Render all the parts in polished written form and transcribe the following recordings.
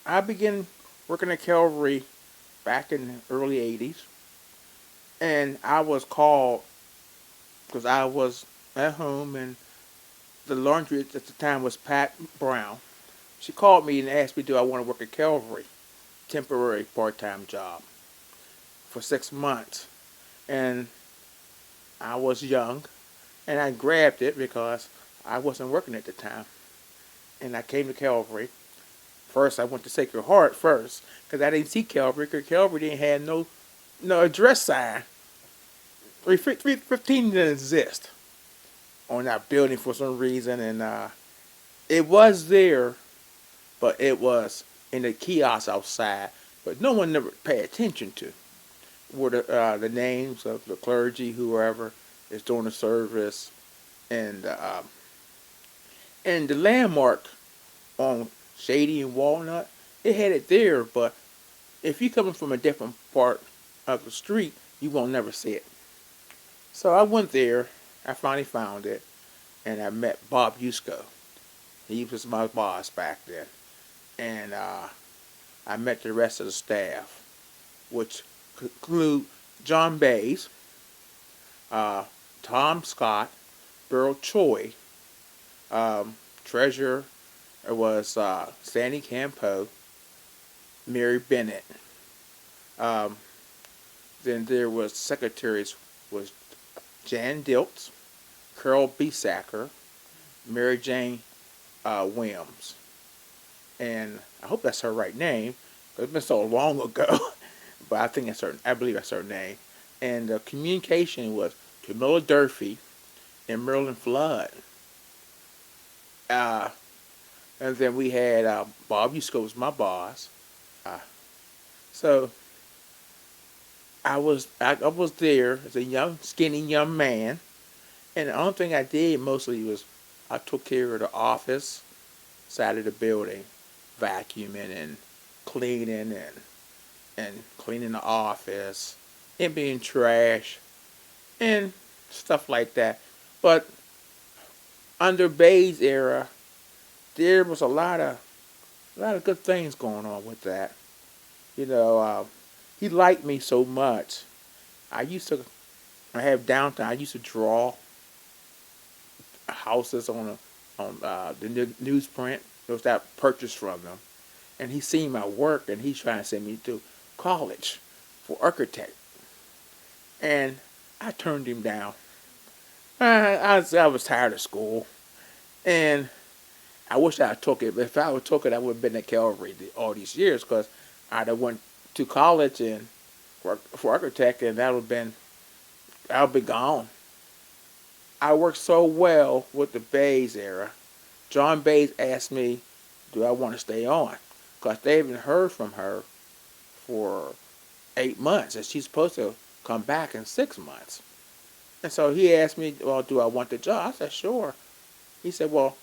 I began working at Calvary back in the early 80s, and I was called because I was at home, and the laundry at the time was Pat Brown. She called me and asked me, do I want to work at Calvary, temporary part-time job for 6 months. And I was young, and I grabbed it because I wasn't working at the time. And I came to Calvary. First, I went to Sacred Heart first because I didn't see Calvary because Calvary didn't have no address sign. 315 didn't exist on that building for some reason, and it was there, but it was in the kiosk outside. But no one never paid attention to were the names of the clergy, whoever is doing the service, and and the landmark on Shady and Walnut. It had it there, but if you're coming from a different part of the street, you won't never see it. So I went there. I finally found it, and I met Bob Yusko. He was my boss back then, and I met the rest of the staff, which include John Bays, uh, Tom Scott, Burl Choi, treasurer was Sandy Campo, Mary Bennett. Um, then there was secretaries was Jan Diltz, Carol Besacker, Mary Jane Williams, and I hope that's her right name. It's been so long ago, but I think that's her. I believe that's her name. And the communication was Camilla Durfee and Merlin Flood. Uh, and then we had Bob Yusko was my boss. Uh, so I was there as a young, skinny young man, and the only thing I did mostly was I took care of the office side of the building, vacuuming and cleaning and cleaning the office, emptying trash, and stuff like that. But under Bay's era, there was a lot of good things going on with that. You know, he liked me so much. I used to I have downtown. I used to draw houses on the newsprint. Those that I purchased from them, and he seen my work, and he's trying to send me to college for architect, and I turned him down. I was tired of school, and I wish I took it. But if I would took it, I would have been at Calvary all these years because I'd have went to college and worked for architect, and I'll be gone. I worked so well with the Bays era. John Bays asked me, "Do I want to stay on?" Because they haven't heard from her for 8 months, and she's supposed to come back in 6 months. And so he asked me, "Well, do I want the job?" I said, "Sure." He said, "Well,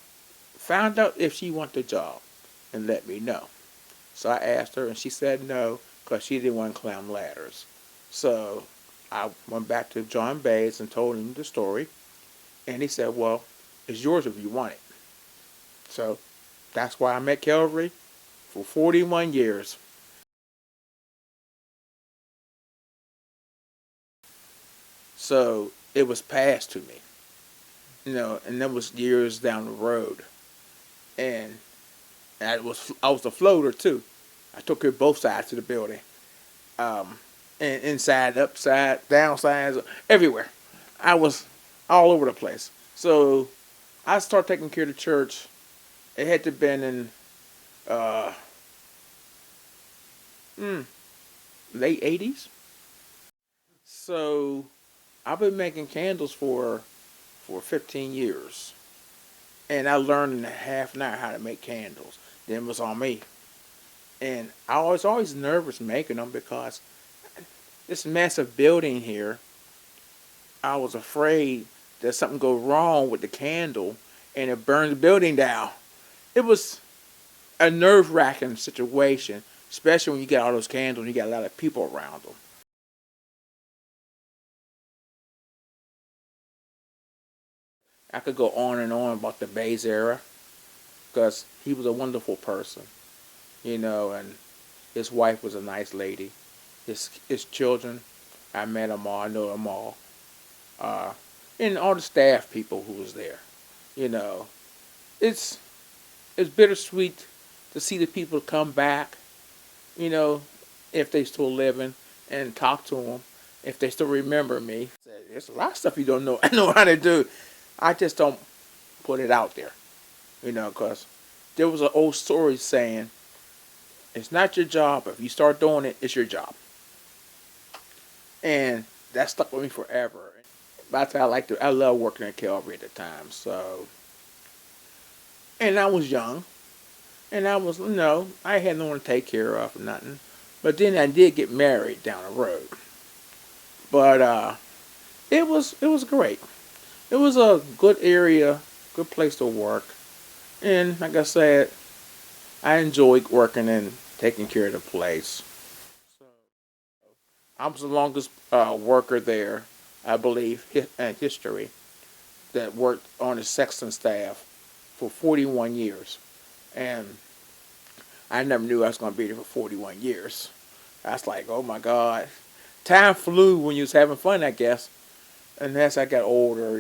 find out if she wants the job and let me know." So I asked her, and she said no because she didn't want to climb ladders. So I went back to John Bays and told him the story, and he said, "Well, it's yours if you want it." So that's why I'm at Calvary for 41 years. So it was passed to me, and that was years down the road. And I was a floater too. I took care of both sides of the building, um, and inside, upside, downsides, everywhere. I was all over the place. So I started taking care of the church. It had to have been in uh, mm, late 80s. So I've been making candles for 15 years, and I learned in a half an hour how to make candles. Then it was on me, and I was always nervous making them because this massive building here. I was afraid that something go wrong with the candle and it burned the building down. It was a nerve-wracking situation, especially when you get all those candles and you got a lot of people around them. I could go on and on about the Bays era because he was a wonderful person. and his wife was a nice lady. His children, I met them all. I know them all. Uh, and all the staff people who was there. You know, it's it's bittersweet to see the people come back. You know, if they still living, and talk to them if they still remember me. There's a lot of stuff you don't know. I know how to do. I just don't put it out there. Because there was an old story saying, "It's not your job. If you start doing it, it's your job." And that stuck with me forever. That's how I love working at Calvary at the time. So, and I was young, and I was, I had no one to take care of or nothing. But then I did get married down the road. But it was great. It was a good area, good place to work, and like I said, I enjoyed working and taking care of the place. So I was the longest worker there, I believe, in history, that worked on the Sexton staff for 41 years. And I never knew I was going to be there for 41 years. I was like, oh my God. Time flew when you was having fun, I guess. And as I got older,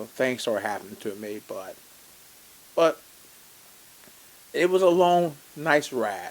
things started happening to me. But it was a long, nice ride.